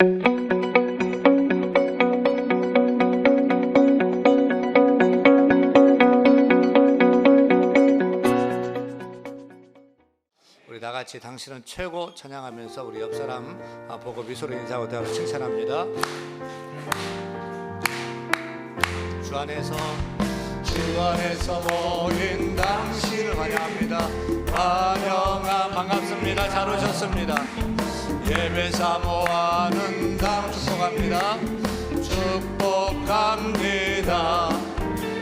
우리 다 같이 당신은 최고 찬양하면서 우리 옆 사람 보고 미소로 인사하고 대화로 칭찬합니다. 주 안에서 모인 당신을 환영합니다. 반갑습니다. 잘 오셨습니다. 예배 사모하는 당 축복합니다. 축복합니다.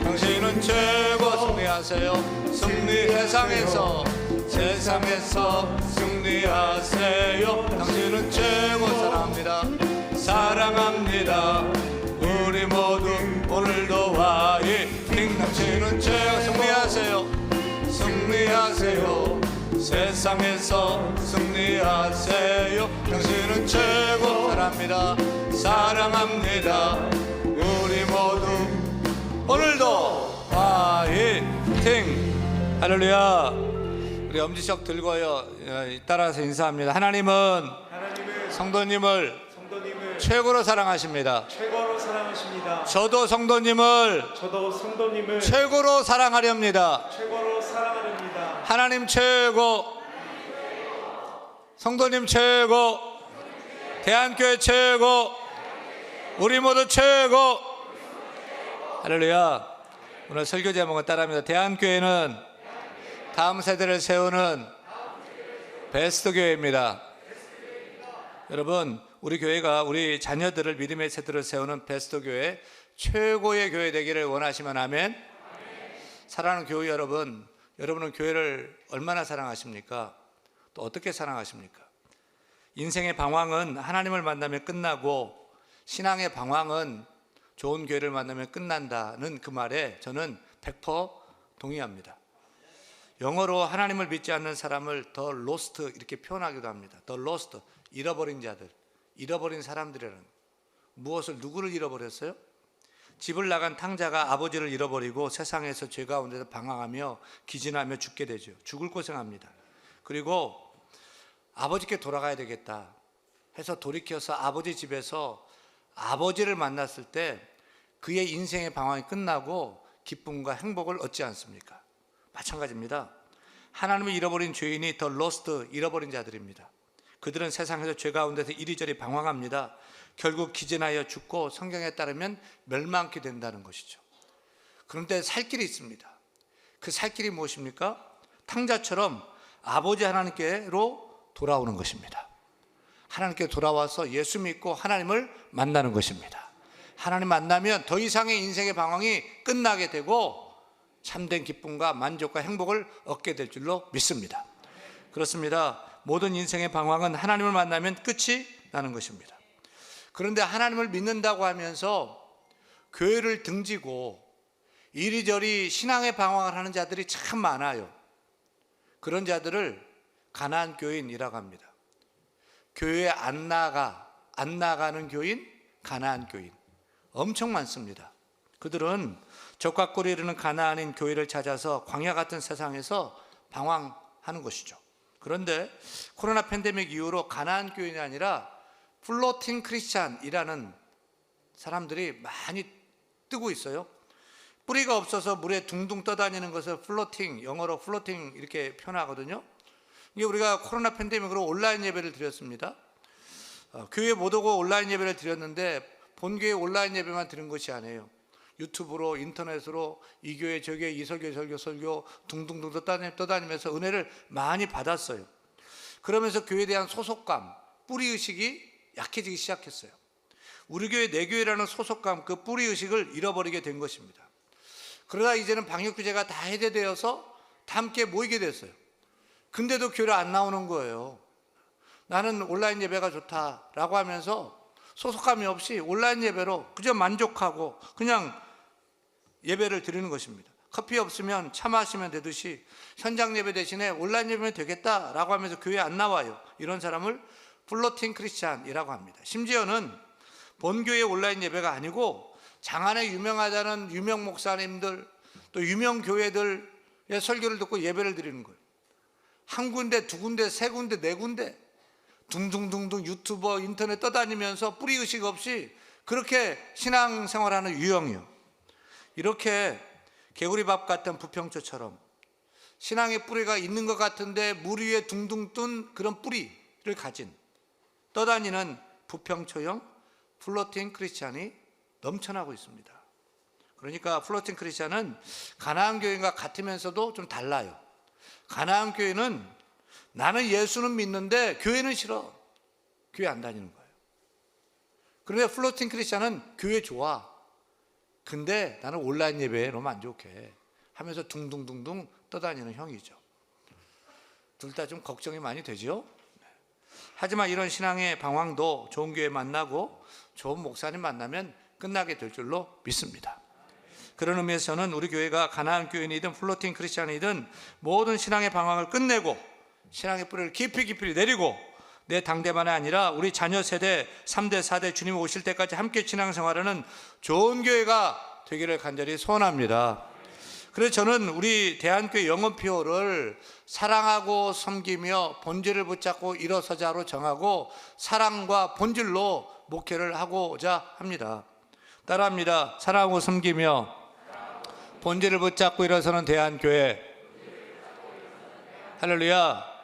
당신은 최고 승리하세요. 세상에서 승리하세요. 당신은 최고 사랑합니다. 우리 모두 오늘도 화이팅. 당신은 최고 승리하세요. 세상에서 승리하세요. 당신은 최고 사랑합니다. 우리 모두 오늘도 화이팅. 할렐루야. 우리 엄지척 들고요. 따라서 인사합니다. 하나님은 성도님을 최고로 사랑하십니다. 저도 성도님을 최고로 사랑하렵니다. 하나님 최고, 성도님 최고, 대한교회 최고, 우리 모두 최고. 할렐루야. 오늘 설교 제목은 따라합니다. 대한교회는 다음 세대를 세우는 베스트 교회입니다. 여러분, 우리 교회가 우리 자녀들을 믿음의 세대로 세우는 베스트 교회, 최고의 교회 되기를 원하시면 아멘. 사랑하는 교회 여러분, 여러분은 교회를 얼마나 사랑하십니까? 또 어떻게 사랑하십니까? 인생의 방황은 하나님을 만나면 끝나고 신앙의 방황은 좋은 교회를 만나면 끝난다는 그 말에 저는 100% 동의합니다. 영어로 하나님을 믿지 않는 사람을 The Lost 이렇게 표현하기도 합니다. The Lost, 잃어버린 자들, 잃어버린 사람들이라는. 누구를 잃어버렸어요? 집을 나간 탕자가 아버지를 잃어버리고 세상에서 죄 가운데서 방황하며 기진하며 죽게 되죠. 죽을 고생합니다. 그리고 아버지께 돌아가야 되겠다 해서 돌이켜서 아버지 집에서 아버지를 만났을 때 그의 인생의 방황이 끝나고 기쁨과 행복을 얻지 않습니까? 마찬가지입니다. 하나님을 잃어버린 죄인이 더 로스트, 잃어버린 자들입니다. 그들은 세상에서 죄 가운데서 이리저리 방황합니다. 결국 기진하여 죽고 성경에 따르면 멸망케 된다는 것이죠. 그런데 살 길이 있습니다. 그 살 길이 무엇입니까? 탕자처럼 아버지 하나님께로 돌아오는 것입니다. 하나님께 돌아와서 예수 믿고 하나님을 만나는 것입니다. 하나님 만나면 더 이상의 인생의 방황이 끝나게 되고 참된 기쁨과 만족과 행복을 얻게 될 줄로 믿습니다. 그렇습니다. 모든 인생의 방황은 하나님을 만나면 끝이 나는 것입니다. 그런데 하나님을 믿는다고 하면서 교회를 등지고 이리저리 신앙의 방황을 하는 자들이 참 많아요. 그런 자들을 가나안 교인이라고 합니다. 교회에 안 나가는 교인, 가나안 교인 엄청 많습니다. 그들은 적과 꿀이 흐르는 가나안인 교회를 찾아서 광야 같은 세상에서 방황하는 것이죠. 그런데 코로나 팬데믹 이후로 가나안 교인이 아니라 플로팅 크리스찬이라는 사람들이 많이 뜨고 있어요. 뿌리가 없어서 물에 둥둥 떠다니는 것을 플로팅, 영어로 플로팅 이렇게 표현하거든요. 이게 우리가 코로나 팬데믹으로 온라인 예배를 드렸습니다. 교회 못 오고 온라인 예배를 드렸는데 본교회 온라인 예배만 드린 것이 아니에요. 유튜브로, 인터넷으로 이 교회 저 교회 이 설교 둥둥둥 떠다니면서 은혜를 많이 받았어요. 그러면서 교회에 대한 소속감, 뿌리의식이 약해지기 시작했어요. 우리 교회 내 교회라는 소속감, 그 뿌리의식을 잃어버리게 된 것입니다. 그러다 이제는 방역규제가 다 해제되어서 다 함께 모이게 됐어요. 근데도 교회를 안 나오는 거예요. 나는 온라인 예배가 좋다라고 하면서 소속감이 없이 온라인 예배로 그저 만족하고 그냥 예배를 드리는 것입니다. 커피 없으면 차 마시면 되듯이 현장 예배 대신에 온라인 예배면 되겠다라고 하면서 교회에 안 나와요. 이런 사람을 플로팅 크리스찬이라고 합니다. 심지어는 본교회 온라인 예배가 아니고 장안에 유명하다는 유명 목사님들 또 유명 교회들의 설교를 듣고 예배를 드리는 거예요. 한 군데, 두 군데, 세 군데, 네 군데 둥둥둥둥 유튜버 인터넷 떠다니면서 뿌리의식 없이 그렇게 신앙생활하는 유형이요. 이렇게 개구리밥 같은 부평초처럼 신앙의 뿌리가 있는 것 같은데 물 위에 둥둥 뜬 그런 뿌리를 가진 떠다니는 부평초형 플로팅 크리스찬이 넘쳐나고 있습니다. 그러니까 플로팅 크리스찬은 가나안 교회가 같으면서도 좀 달라요. 가나안 교회는 나는 예수는 믿는데 교회는 싫어. 교회 안 다니는 거예요. 그런데 플로팅 크리스찬은 교회 좋아. 근데 나는 온라인 예배에 너무 안 좋게 하면서 둥둥둥둥 떠다니는 형이죠. 둘 다 좀 걱정이 많이 되죠. 하지만 이런 신앙의 방황도 좋은 교회 만나고 좋은 목사님 만나면 끝나게 될 줄로 믿습니다. 그런 의미에서는 우리 교회가 가나안 교인이든 플로팅 크리스찬이든 모든 신앙의 방황을 끝내고 신앙의 뿌리를 깊이 내리고 내 당대만이 아니라 우리 자녀 세대 3대 4대 주님 오실 때까지 함께 신앙생활하는 좋은 교회가 되기를 간절히 소원합니다. 그래서 저는 우리 대한교회 영혼표를 사랑하고 섬기며 본질을 붙잡고 일어서자로 정하고 사랑과 본질로 목회를 하고자 합니다. 따라합니다. 사랑하고 섬기며 본질을 붙잡고 일어서는 대한교회. 할렐루야.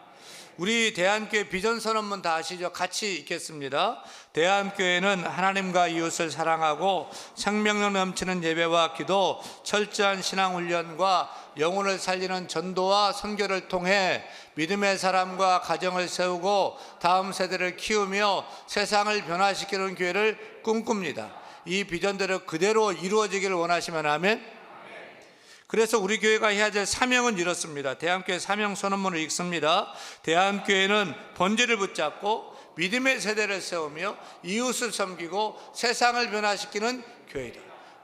우리 대한교회 비전선언문 다 아시죠? 같이 읽겠습니다. 대한교회는 하나님과 이웃을 사랑하고 생명력 넘치는 예배와 기도, 철저한 신앙훈련과 영혼을 살리는 전도와 선교를 통해 믿음의 사람과 가정을 세우고 다음 세대를 키우며 세상을 변화시키는 교회를 꿈꿉니다. 이 비전대로 그대로 이루어지기를 원하시면 아멘. 그래서 우리 교회가 해야 될 사명은 이렇습니다. 대한교회 사명 선언문을 읽습니다. 대한교회는 본질을 붙잡고 믿음의 세대를 세우며 이웃을 섬기고 세상을 변화시키는 교회다.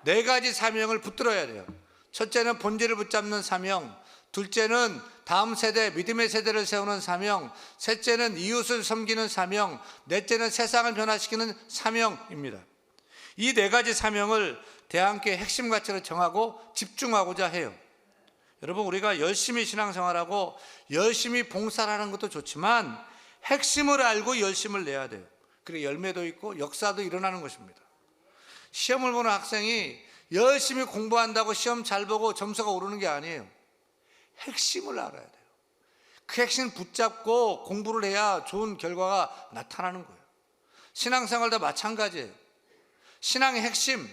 4가지 사명을 붙들어야 돼요. 첫째는 본질을 붙잡는 사명, 둘째는 다음 세대 믿음의 세대를 세우는 사명, 셋째는 이웃을 섬기는 사명, 넷째는 세상을 변화시키는 사명입니다. 이 4가지 사명을 대한교회 핵심 가치로 정하고 집중하고자 해요. 여러분, 우리가 열심히 신앙생활하고 열심히 봉사를 하는 것도 좋지만 핵심을 알고 열심을 내야 돼요. 그리고 열매도 있고 역사도 일어나는 것입니다. 시험을 보는 학생이 열심히 공부한다고 시험 잘 보고 점수가 오르는 게 아니에요. 핵심을 알아야 돼요. 그 핵심 붙잡고 공부를 해야 좋은 결과가 나타나는 거예요. 신앙생활도 마찬가지예요. 신앙의 핵심을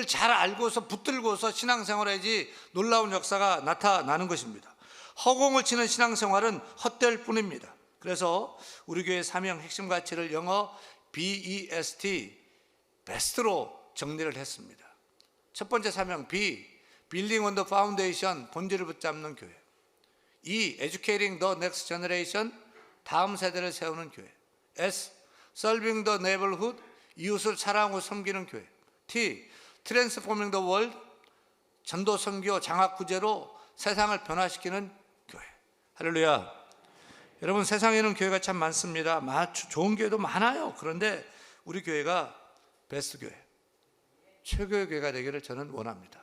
잘 알고서 붙들고서 신앙생활해야지 놀라운 역사가 나타나는 것입니다. 허공을 치는 신앙생활은 헛될 뿐입니다. 그래서 우리 교회 사명 핵심 가치를 영어 BEST, best로 정리를 했습니다. 첫 번째 사명 B, Building on the Foundation, 본질을 붙잡는 교회. E, Educating the Next Generation, 다음 세대를 세우는 교회. S, Serving the Neighborhood, 이웃을 사랑하고 섬기는 교회. T, Transforming the World, 전도 선교 장학 구제로 세상을 변화시키는 교회. 할렐루야. 여러분, 세상에는 교회가 참 많습니다. 좋은 교회도 많아요. 그런데 우리 교회가 베스트 교회, 최고의 교회가 되기를 저는 원합니다.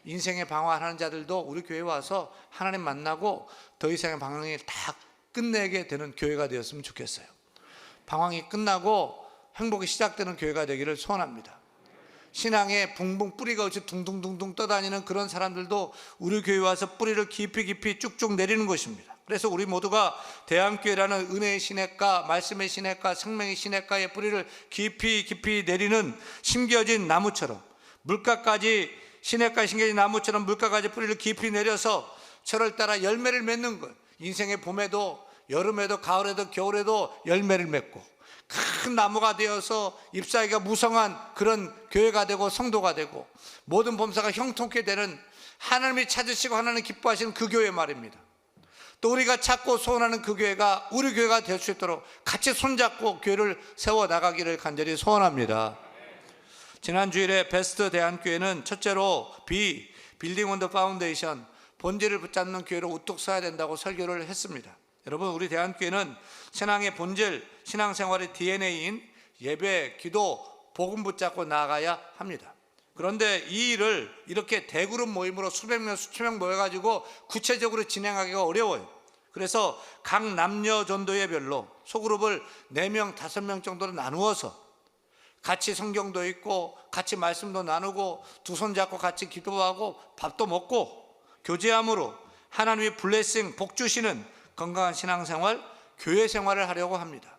인생의 방황하는 자들도 우리 교회에 와서 하나님 만나고 더 이상의 방황을 다 끝내게 되는 교회가 되었으면 좋겠어요. 방황이 끝나고 행복이 시작되는 교회가 되기를 소원합니다. 신앙에 붕붕 뿌리가 없이 둥둥둥둥 떠다니는 그런 사람들도 우리 교회에 와서 뿌리를 깊이 쭉쭉 내리는 것입니다. 그래서 우리 모두가 대한교회라는 은혜의 시냇가, 말씀의 시냇가, 생명의 시냇가의 뿌리를 깊이 내리는 심겨진 나무처럼, 물가까지 시냇가에 심겨진 나무처럼 물가까지 뿌리를 깊이 내려서 철을 따라 열매를 맺는 것. 인생의 봄에도 여름에도 가을에도 겨울에도 열매를 맺고 큰 나무가 되어서 잎사귀가 무성한 그런 교회가 되고 성도가 되고 모든 범사가 형통케 되는, 하나님이 찾으시고 하나님 기뻐하시는 그 교회 말입니다. 또 우리가 찾고 소원하는 그 교회가 우리 교회가 될 수 있도록 같이 손잡고 교회를 세워나가기를 간절히 소원합니다. 지난 주일에 베스트 대한교회는 첫째로 B, Building on the Foundation, 본질을 붙잡는 교회로 우뚝 서야 된다고 설교를 했습니다. 여러분, 우리 대한교회는 신앙의 본질, 신앙생활의 DNA인 예배, 기도, 복음 붙잡고 나아가야 합니다. 그런데 이 일을 이렇게 대그룹 모임으로 수백 명, 수천 명 모여가지고 구체적으로 진행하기가 어려워요. 그래서 각 남녀 전도회별로 소그룹을 4명, 5명 정도로 나누어서 같이 성경도 읽고 같이 말씀도 나누고 두 손 잡고 같이 기도하고 밥도 먹고 교제함으로 하나님의 블레싱, 복 주시는 건강한 신앙생활, 교회 생활을 하려고 합니다.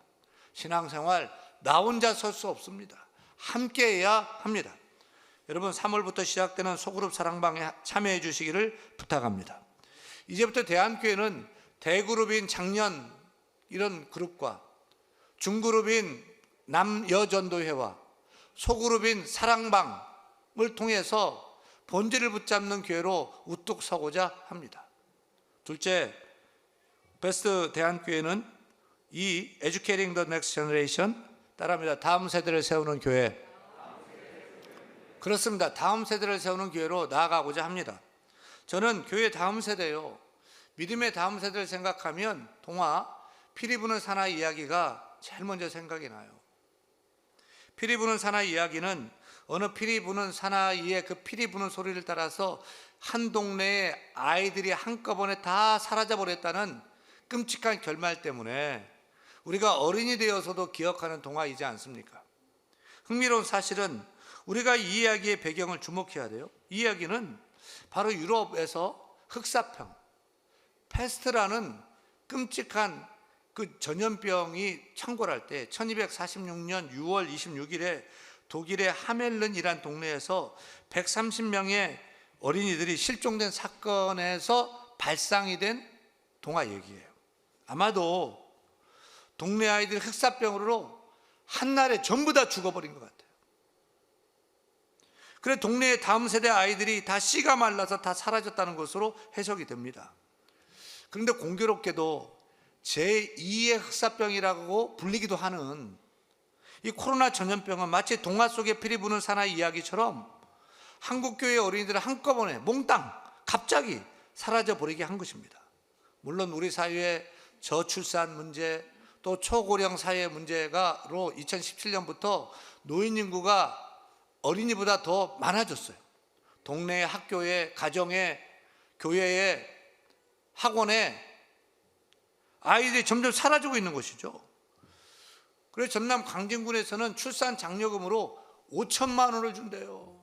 신앙생활 나 혼자 설 수 없습니다. 함께 해야 합니다. 여러분 3월부터 시작되는 소그룹 사랑방에 참여해 주시기를 부탁합니다. 이제부터 대한교회는 대그룹인 장년 이런 그룹과 중그룹인 남여전도회와 소그룹인 사랑방을 통해서 본질을 붙잡는 교회로 우뚝 서고자 합니다. 둘째, 베스트 대한교회는 이 Educating the Next Generation, 따라합니다. 다음 세대를 세우는 교회. 그렇습니다. 다음 세대를 세우는 교회로 나아가고자 합니다. 저는 교회 다음 세대요, 믿음의 다음 세대를 생각하면 동화 피리 부는 사나이 이야기가 제일 먼저 생각이 나요. 피리 부는 사나이 이야기는 어느 피리 부는 사나이의 그 피리 부는 소리를 따라서 한 동네의 아이들이 한꺼번에 다 사라져버렸다는 끔찍한 결말 때문에 우리가 어른이 되어서도 기억하는 동화이지 않습니까? 흥미로운 사실은 우리가 이 이야기의 배경을 주목해야 돼요. 이 이야기는 바로 유럽에서 흑사병, 패스트라는 끔찍한 그 전염병이 창궐할 때 1246년 6월 26일에 독일의 하멜른이란 동네에서 130명의 어린이들이 실종된 사건에서 발상이 된 동화 얘기예요. 아마도 동네 아이들 흑사병으로 한날에 전부 다 죽어버린 것 같아요. 그래 동네의 다음 세대 아이들이 다 씨가 말라서 다 사라졌다는 것으로 해석이 됩니다. 그런데 공교롭게도 제2의 흑사병이라고 불리기도 하는 이 코로나 전염병은 마치 동화 속에 피리 부는 사나이 이야기처럼 한국교회 어린이들을 한꺼번에 몽땅 갑자기 사라져버리게 한 것입니다. 물론 우리 사회의 저출산 문제, 또 초고령 사회 문제가로 2017년부터 노인 인구가 어린이보다 더 많아졌어요. 동네 학교에, 가정에, 교회에, 학원에 아이들이 점점 사라지고 있는 것이죠. 그래서 전남 광진군에서는 출산 장려금으로 5천만 원을 준대요.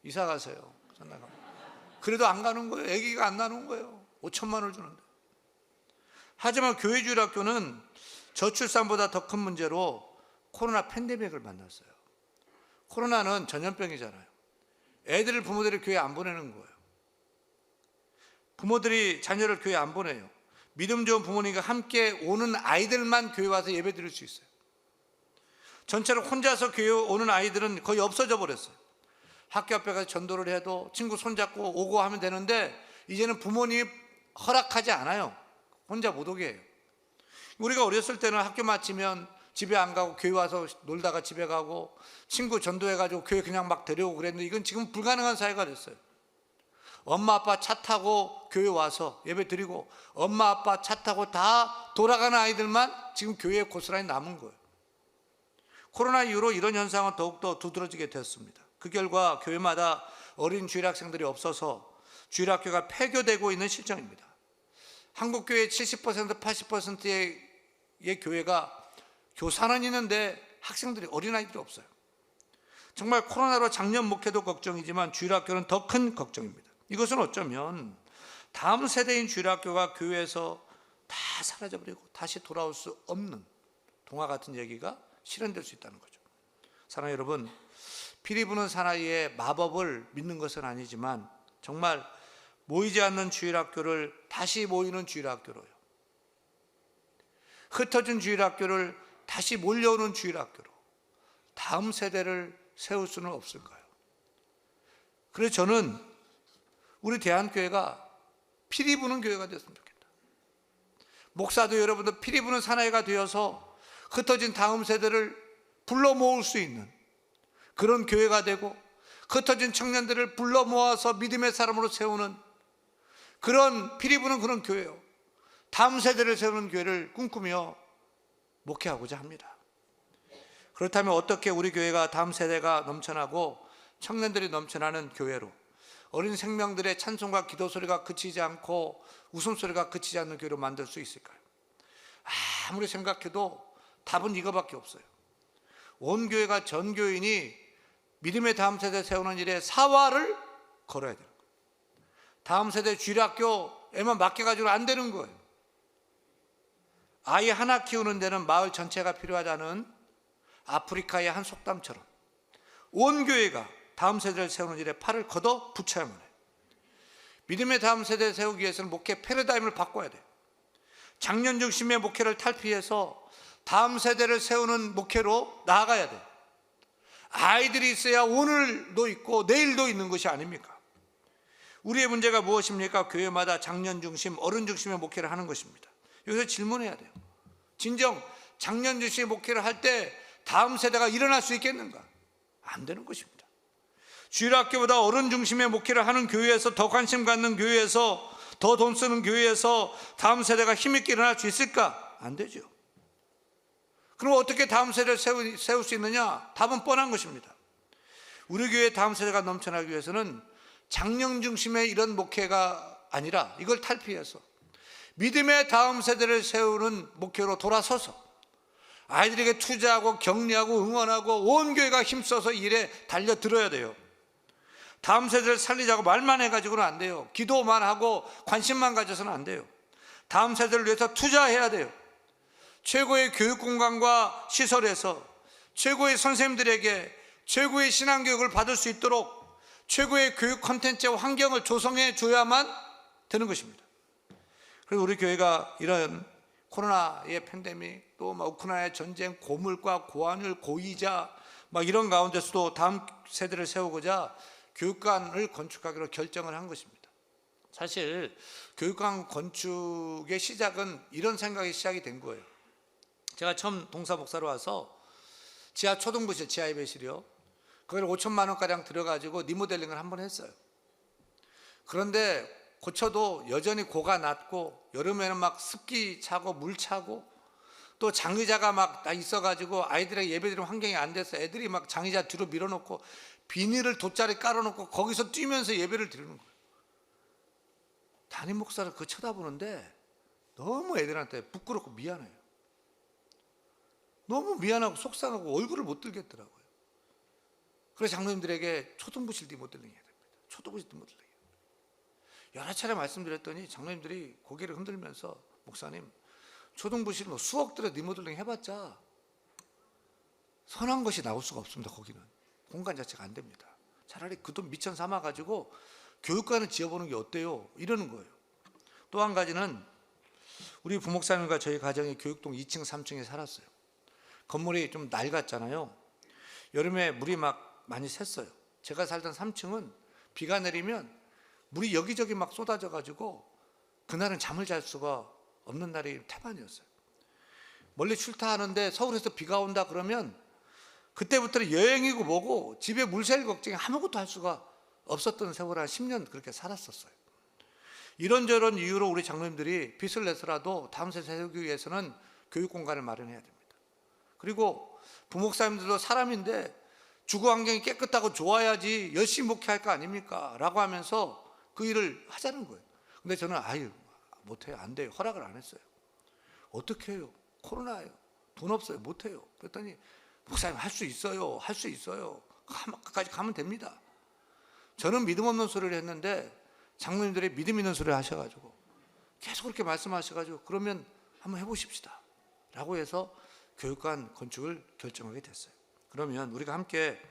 이사 가세요. 전남. 그래도 안 가는 거예요. 아기가 안 나는 거예요. 5천만 원을 주는데. 하지만 교회주일학교는 저출산보다 더 큰 문제로 코로나 팬데믹을 만났어요. 코로나는 전염병이잖아요. 애들을 부모들이 교회 안 보내는 거예요. 부모들이 자녀를 교회 안 보내요. 믿음 좋은 부모님과 함께 오는 아이들만 교회 와서 예배 드릴 수 있어요. 전체로 혼자서 교회 오는 아이들은 거의 없어져 버렸어요. 학교 앞에 가서 전도를 해도 친구 손잡고 오고 하면 되는데 이제는 부모님이 허락하지 않아요. 혼자 못 오게 해요. 우리가 어렸을 때는 학교 마치면 집에 안 가고 교회 와서 놀다가 집에 가고 친구 전도해가지고 교회 그냥 막 데려오고 그랬는데 이건 지금 불가능한 사회가 됐어요. 엄마 아빠 차 타고 교회 와서 예배 드리고 엄마 아빠 차 타고 다 돌아가는 아이들만 지금 교회에 고스란히 남은 거예요. 코로나 이후로 이런 현상은 더욱더 두드러지게 됐습니다. 그 결과 교회마다 어린 주일학생들이 없어서 주일학교가 폐교되고 있는 실정입니다. 한국교회 70% 80%의 교회가 교사는 있는데 학생들이 어린아이들이 없어요. 정말 코로나로 작년 목회도 걱정이지만 주일학교는 더 큰 걱정입니다. 이것은 어쩌면 다음 세대인 주일학교가 교회에서 다 사라져버리고 다시 돌아올 수 없는 동화 같은 얘기가 실현될 수 있다는 거죠. 사랑하는 여러분, 피리 부는 사나이의 마법을 믿는 것은 아니지만 정말 모이지 않는 주일학교를 다시 모이는 주일학교로요, 흩어진 주일학교를 다시 몰려오는 주일학교로 다음 세대를 세울 수는 없을까요? 그래서 저는 우리 대한교회가 피리 부는 교회가 됐으면 좋겠다. 목사도 여러분들 피리 부는 사나이가 되어서 흩어진 다음 세대를 불러 모을 수 있는 그런 교회가 되고 흩어진 청년들을 불러 모아서 믿음의 사람으로 세우는 그런 피리 부는 그런 교회요, 다음 세대를 세우는 교회를 꿈꾸며 목회하고자 합니다. 그렇다면 어떻게 우리 교회가 다음 세대가 넘쳐나고 청년들이 넘쳐나는 교회로, 어린 생명들의 찬송과 기도 소리가 그치지 않고 웃음소리가 그치지 않는 교회로 만들 수 있을까요? 아무리 생각해도 답은 이거밖에 없어요. 온 교회가 전 교인이 믿음의 다음 세대 세우는 일에 사활을 걸어야 돼요. 다음 세대 주일학교에만 맡겨가지고 안 되는 거예요. 아이 하나 키우는 데는 마을 전체가 필요하다는 아프리카의 한 속담처럼 온 교회가 다음 세대를 세우는 일에 팔을 걷어 붙여야만 해요. 믿음의 다음 세대를 세우기 위해서는 목회 패러다임을 바꿔야 돼요. 장년 중심의 목회를 탈피해서 다음 세대를 세우는 목회로 나아가야 돼요. 아이들이 있어야 오늘도 있고 내일도 있는 것이 아닙니까? 우리의 문제가 무엇입니까? 교회마다 장년 중심, 어른 중심의 목회를 하는 것입니다. 여기서 질문해야 돼요. 진정 장년 중심의 목회를 할 때 다음 세대가 일어날 수 있겠는가? 안 되는 것입니다. 주일학교보다 어른 중심의 목회를 하는 교회에서, 더 관심 갖는 교회에서, 더 돈 쓰는 교회에서 다음 세대가 힘있게 일어날 수 있을까? 안 되죠. 그럼 어떻게 다음 세대를 세울 수 있느냐? 답은 뻔한 것입니다. 우리 교회 다음 세대가 넘쳐나기 위해서는 장년 중심의 이런 목회가 아니라 이걸 탈피해서 믿음의 다음 세대를 세우는 목회로 돌아서서 아이들에게 투자하고 격려하고 응원하고 온 교회가 힘써서 일에 달려들어야 돼요. 다음 세대를 살리자고 말만 해가지고는 안 돼요. 기도만 하고 관심만 가져서는 안 돼요. 다음 세대를 위해서 투자해야 돼요. 최고의 교육공간과 시설에서 최고의 선생님들에게 최고의 신앙교육을 받을 수 있도록 최고의 교육 콘텐츠와 환경을 조성해 줘야만 되는 것입니다. 그래서 우리 교회가 이런 코로나의 팬데믹, 또 우크라이나의 전쟁, 고물가, 고환율, 고이자 이런 가운데서도 다음 세대를 세우고자 교육관을 건축하기로 결정을 한 것입니다. 사실 교육관 건축의 시작은 이런 생각이 시작이 된 거예요. 제가 처음 동사 목사로 와서 지하 초등부실, 지하 예배실이요, 그걸 5천만 원가량 들어가지고 리모델링을 한번 했어요. 그런데 고쳐도 여전히 고가 낮고 여름에는 막 습기 차고 물 차고 또 장의자가 막 다 있어가지고 아이들에게 예배드리는 환경이 안 돼서 애들이 막 장의자 뒤로 밀어놓고 비닐을 돗자리 깔아놓고 거기서 뛰면서 예배를 드리는 거예요. 담임 목사를 그거 쳐다보는데 너무 애들한테 부끄럽고 미안해요. 너무 미안하고 속상하고 얼굴을 못 들겠더라고요. 그래서 장로님들에게 초등부실 리모델링 해야 됩니다. 초등부실 리모델링. 여러 차례 말씀드렸더니 장로님들이 고개를 흔들면서 목사님, 초등부실 수억 들여 리모델링 해봤자 선한 것이 나올 수가 없습니다. 거기는 공간 자체가 안 됩니다. 차라리 그 돈 미천 삼아가지고 교육관을 지어보는 게 어때요? 이러는 거예요. 또 한 가지는 우리 부목사님과 저희 가정이 교육동 2층 3층에 살았어요. 건물이 좀 낡았잖아요. 여름에 물이 막 많이 샜어요. 제가 살던 3층은 비가 내리면 물이 여기저기 막 쏟아져 가지고 그날은 잠을 잘 수가 없는 날이 태반이었어요. 멀리 출타하는데 서울에서 비가 온다 그러면 그때부터는 여행이고 뭐고 집에 물 샐 걱정이 아무것도 할 수가 없었던 세월 한 10년 그렇게 살았었어요. 이런저런 이유로 우리 장로님들이 빚을 내서라도 다음 세대 세우기 위해서는 교육 공간을 마련해야 됩니다. 그리고 부목사님들도 사람인데 주거 환경이 깨끗하고 좋아야지 열심히 목회할 거 아닙니까? 라고 하면서 그 일을 하자는 거예요. 근데 저는 못해요. 안 돼요. 허락을 안 했어요. 어떻게 해요? 코로나예요. 돈 없어요. 못해요. 그랬더니 목사님 할 수 있어요. 할 수 있어요. 끝까지 가면 됩니다. 저는 믿음 없는 소리를 했는데 장로님들이 믿음 있는 소리를 하셔가지고 계속 그렇게 말씀하셔가지고 그러면 한번 해보십시다 라고 해서 교육관 건축을 결정하게 됐어요. 그러면 우리가 함께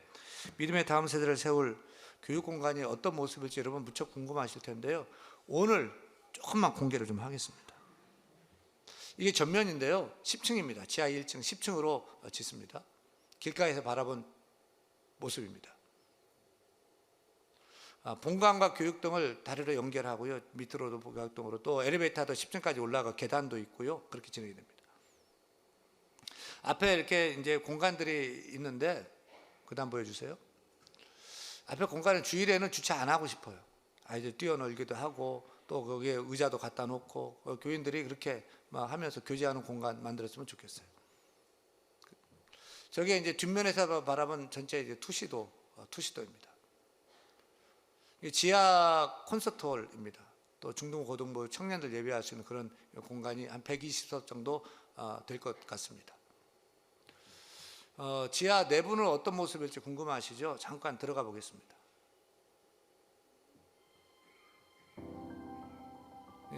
믿음의 다음 세대를 세울 교육공간이 어떤 모습일지 여러분 무척 궁금하실 텐데요. 오늘 조금만 공개를 좀 하겠습니다. 이게 전면인데요. 10층입니다. 지하 1층 10층으로 짓습니다. 길가에서 바라본 모습입니다. 본관과 교육동을 다리로 연결하고요. 밑으로도 교육동으로 또 엘리베이터도 10층까지 올라가 계단도 있고요. 그렇게 진행이 됩니다. 앞에 이렇게 이제 공간들이 있는데 그다음 보여주세요. 앞에 공간은 주일에는 주차 안 하고 싶어요. 아이들 뛰어놀기도 하고 또 거기에 의자도 갖다 놓고 교인들이 그렇게 막 하면서 교제하는 공간 만들었으면 좋겠어요. 저게 이제 뒷면에서 바라본 전체 이제 투시도입니다. 지하 콘서트홀입니다. 또 중등 고등부 청년들 예배할 수 있는 그런 공간이 한 120석 정도 될 것 같습니다. 지하 내부는 어떤 모습일지 궁금하시죠? 잠깐 들어가 보겠습니다.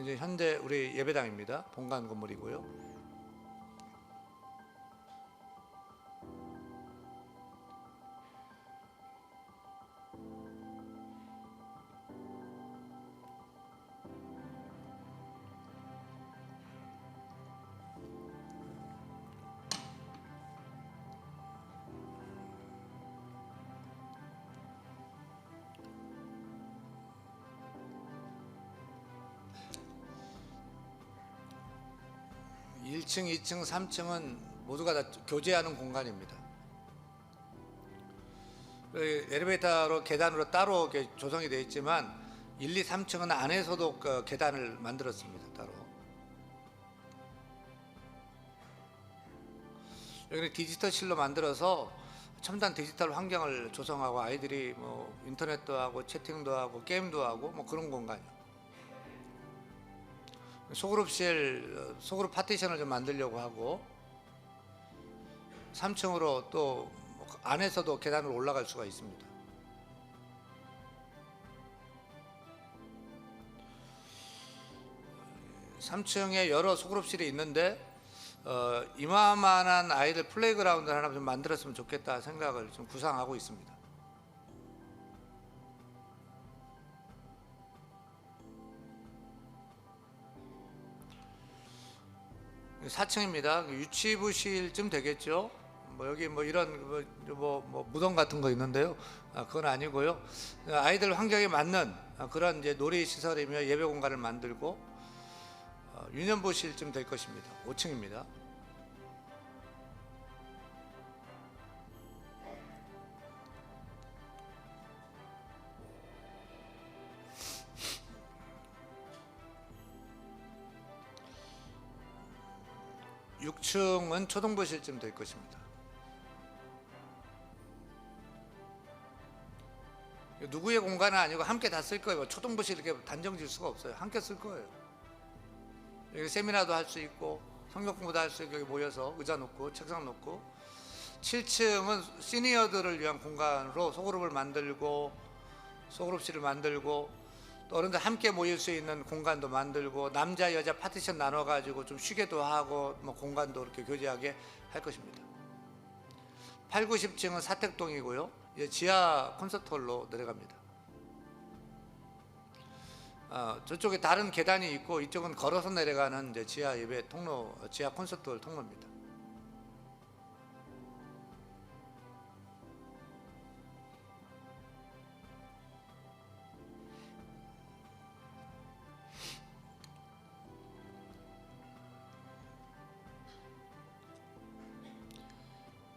이제 현재 우리 예배당입니다. 본관 건물이고요. 일 1층, 2층, 3층은 모두가 다 교제하는 공간입니다. 엘리베이터로 계단으로 따로 이렇게 조성이 되어 있지만 1, 2, 3층은 안에서도 그 계단을 만들었습니다. 따로. 여기는 디지털실로 만들어서 첨단 디지털 환경을 조성하고 아이들이 뭐 인터넷도 하고 채팅도 하고 게임도 하고 뭐 그런 공간이요. 소그룹실, 소그룹 파티션을 좀 만들려고 하고 3층으로 또 안에서도 계단으로 올라갈 수가 있습니다. (3층에) 여러 소그룹실이 있는데 이만한 아이들 플레이그라운드 하나 좀 만들었으면 좋겠다 생각을 좀 구상하고 있습니다. 4층입니다. 유치부실쯤 되겠죠. 뭐 여기 뭐 이런 뭐 무덤 같은 거 있는데요. 그건 아니고요. 아이들 환경에 맞는 그런 이제 놀이 시설이며 예배 공간을 만들고 유년부실쯤 될 것입니다. 5층입니다. (6층은) 초등부실쯤 될 것입니다. 누구의 공간은 아니고 함께 다 쓸 거예요. 초등부실 이렇게 단정 지을 수가 없어요. 함께 쓸 거예요. 여기 세미나도 할 수 있고 성경 공부도 할 수 있고 여기 모여서 의자 놓고 책상 놓고 7층은 시니어들을 위한 공간으로 소그룹을 만들고 소그룹실을 만들고 또 어른들 함께 모일 수 있는 공간도 만들고 남자 여자 파티션 나눠 가지고 좀 쉬게도 하고 뭐 공간도 이렇게 교제하게 할 것입니다. 8, 9, 10층은 사택동이고요. 이제 지하 콘서트홀로 내려갑니다. 저쪽에 다른 계단이 있고 이쪽은 걸어서 내려가는 이제 지하 예배 통로, 지하 콘서트홀 통로입니다.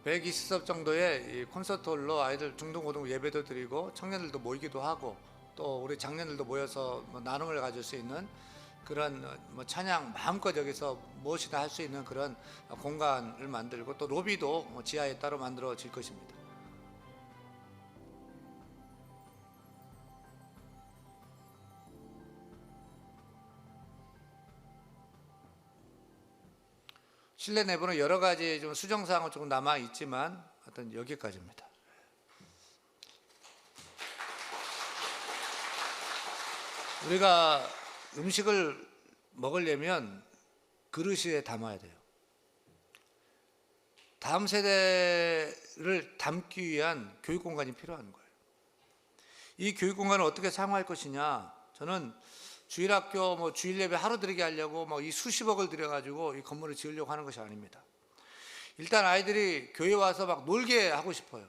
(120석) 정도의 이 콘서트홀로 아이들 중등 고등 예배도 드리고 청년들도 모이기도 하고 또 우리 장년들도 모여서 뭐 나눔을 가질 수 있는 그런 뭐 찬양 마음껏 여기서 무엇이나 할 수 있는 그런 공간을 만들고 또 로비도 뭐 지하에 따로 만들어질 것입니다. 실내 내부는 여러 가지 좀 수정사항은 조금 남아 있지만 하여튼 여기까지입니다. 우리가 음식을 먹으려면 그릇에 담아야 돼요. 다음 세대를 담기 위한 교육 공간이 필요한 거예요. 이 교육 공간을 어떻게 사용할 것이냐? 저는 주일학교 뭐 주일 예배 하루 드리게 하려고 뭐 이 수십억을 들여가지고 이 건물을 지으려고 하는 것이 아닙니다. 일단 아이들이 교회 와서 막 놀게 하고 싶어요.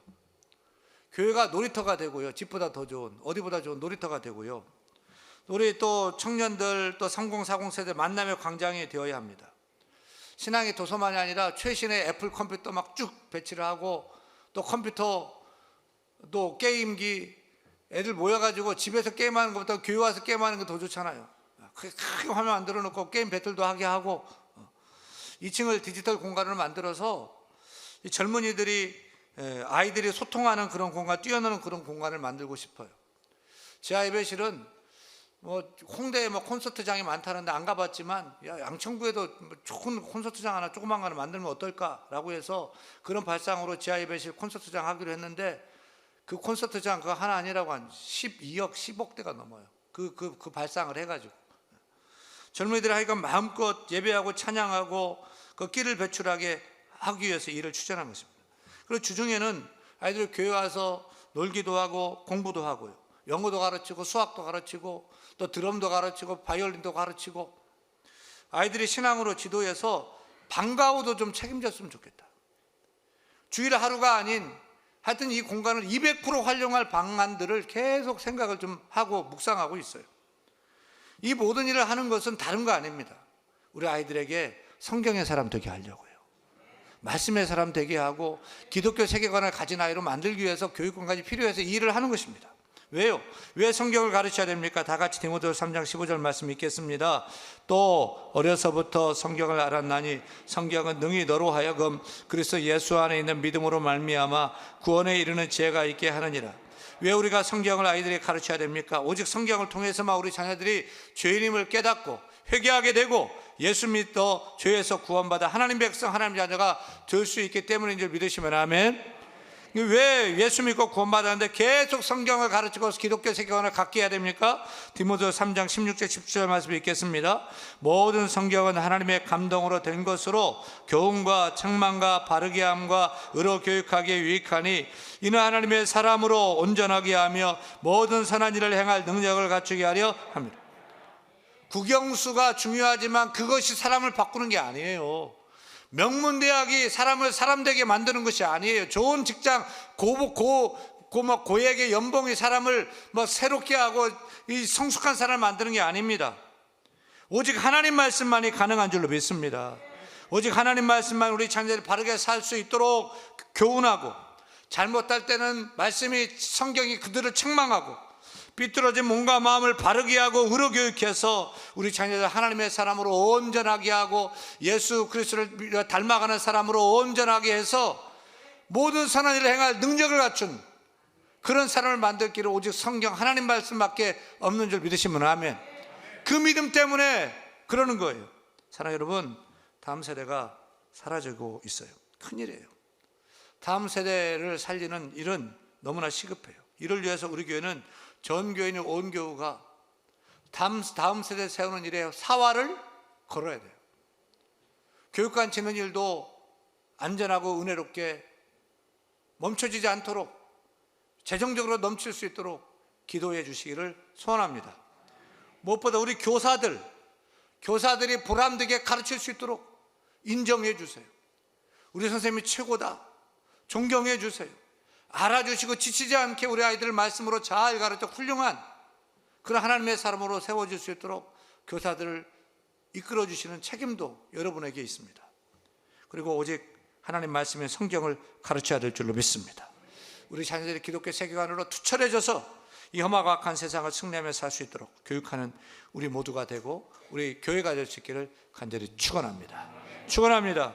교회가 놀이터가 되고요. 집보다 더 좋은, 어디보다 좋은 놀이터가 되고요. 우리 또 청년들 또 3040 세대 만남의 광장이 되어야 합니다. 신앙의 도서만이 아니라 최신의 애플 컴퓨터 막 쭉 배치를 하고 또 컴퓨터 또 게임기 애들 모여가지고 집에서 게임하는 것보다 교회 와서 게임하는 게 더 좋잖아요. 크게 화면 만들어 놓고 게임 배틀도 하게 하고 2층을 디지털 공간으로 만들어서 이 젊은이들이 아이들이 소통하는 그런 공간, 뛰어노는 그런 공간을 만들고 싶어요. 지하 예배실은 홍대에 콘서트장이 많다는데 안 가봤지만 양천구에도 좋은 콘서트장 하나 조그만 거 하나 만들면 어떨까라고 해서 그런 발상으로 지하 예배실 콘서트장 하기로 했는데 그 콘서트장 그거 하나 아니라고 한 12억, 10억대가 넘어요. 그 발상을 해가지고 젊은이들이 하여간 마음껏 예배하고 찬양하고 그 끼를 배출하게 하기 위해서 일을 추진한 것입니다. 그리고 주중에는 아이들이 교회 와서 놀기도 하고 공부도 하고요. 영어도 가르치고 수학도 가르치고 또 드럼도 가르치고 바이올린도 가르치고 아이들이 신앙으로 지도해서 방과후도 좀 책임졌으면 좋겠다. 주일 하루가 아닌 하여튼 이 공간을 200% 활용할 방안들을 계속 생각을 좀 하고 묵상하고 있어요. 이 모든 일을 하는 것은 다른 거 아닙니다. 우리 아이들에게 성경의 사람 되게 하려고요. 말씀의 사람 되게 하고 기독교 세계관을 가진 아이로 만들기 위해서 교육공간이 필요해서 이 일을 하는 것입니다. 왜요? 왜 성경을 가르쳐야 됩니까? 다 같이 디모데후서 3장 15절 말씀 읽겠습니다. 또 어려서부터 성경을 알았나니 성경은 능히 너로 하여금 그리스도 예수 안에 있는 믿음으로 말미암아 구원에 이르는 지혜가 있게 하느니라. 왜 우리가 성경을 아이들에게 가르쳐야 됩니까? 오직 성경을 통해서만 우리 자녀들이 죄인임을 깨닫고 회개하게 되고 예수 믿어 죄에서 구원받아 하나님 백성 하나님 자녀가 될 수 있기 때문인 줄 믿으시면 아멘. 왜 예수 믿고 구원받았는데 계속 성경을 가르치고 기독교 세계관을 갖게 해야 됩니까? 디모데후서 3장 16절 17절 말씀 읽겠습니다. 모든 성경은 하나님의 감동으로 된 것으로 교훈과 책망과 바르게 함과 의로 교육하기에 유익하니 이는 하나님의 사람으로 온전하게 하며 모든 선한 일을 행할 능력을 갖추게 하려 합니다. 국영수가 중요하지만 그것이 사람을 바꾸는 게 아니에요. 명문대학이 사람을 사람되게 만드는 것이 아니에요. 좋은 직장, 고액의 연봉이 사람을 새롭게 하고 이 성숙한 사람을 만드는 게 아닙니다. 오직 하나님 말씀만이 가능한 줄로 믿습니다. 오직 하나님 말씀만 우리 자녀들이 바르게 살 수 있도록 교훈하고, 잘못할 때는 말씀이 성경이 그들을 책망하고, 삐뚤어진 몸과 마음을 바르게 하고 의로 교육해서 우리 자녀들 하나님의 사람으로 온전하게 하고 예수 그리스도를 닮아가는 사람으로 온전하게 해서 모든 선한 일을 행할 능력을 갖춘 그런 사람을 만들기를 오직 성경 하나님 말씀밖에 없는 줄 믿으시면 아멘. 그 믿음 때문에 그러는 거예요. 사랑하는 여러분, 다음 세대가 사라지고 있어요. 큰일이에요. 다음 세대를 살리는 일은 너무나 시급해요. 이를 위해서 우리 교회는 전 교인의 온 교우가 다음 세대 세우는 일에 사활을 걸어야 돼요. 교육관 짓는 일도 안전하고 은혜롭게 멈춰지지 않도록 재정적으로 넘칠 수 있도록 기도해 주시기를 소원합니다. 무엇보다 우리 교사들이 보람되게 가르칠 수 있도록 인정해 주세요. 우리 선생님이 최고다, 존경해 주세요. 알아주시고 지치지 않게 우리 아이들을 말씀으로 잘 가르쳐 훌륭한 그런 하나님의 사람으로 세워질 수 있도록 교사들을 이끌어 주시는 책임도 여러분에게 있습니다. 그리고 오직 하나님 말씀의 성경을 가르쳐야 될 줄로 믿습니다. 우리 자녀들이 기독교 세계관으로 투철해져서 이 험하고 악한 세상을 승리하며 살 수 있도록 교육하는 우리 모두가 되고 우리 교회가 될 수 있기를 간절히 축원합니다. 축원합니다.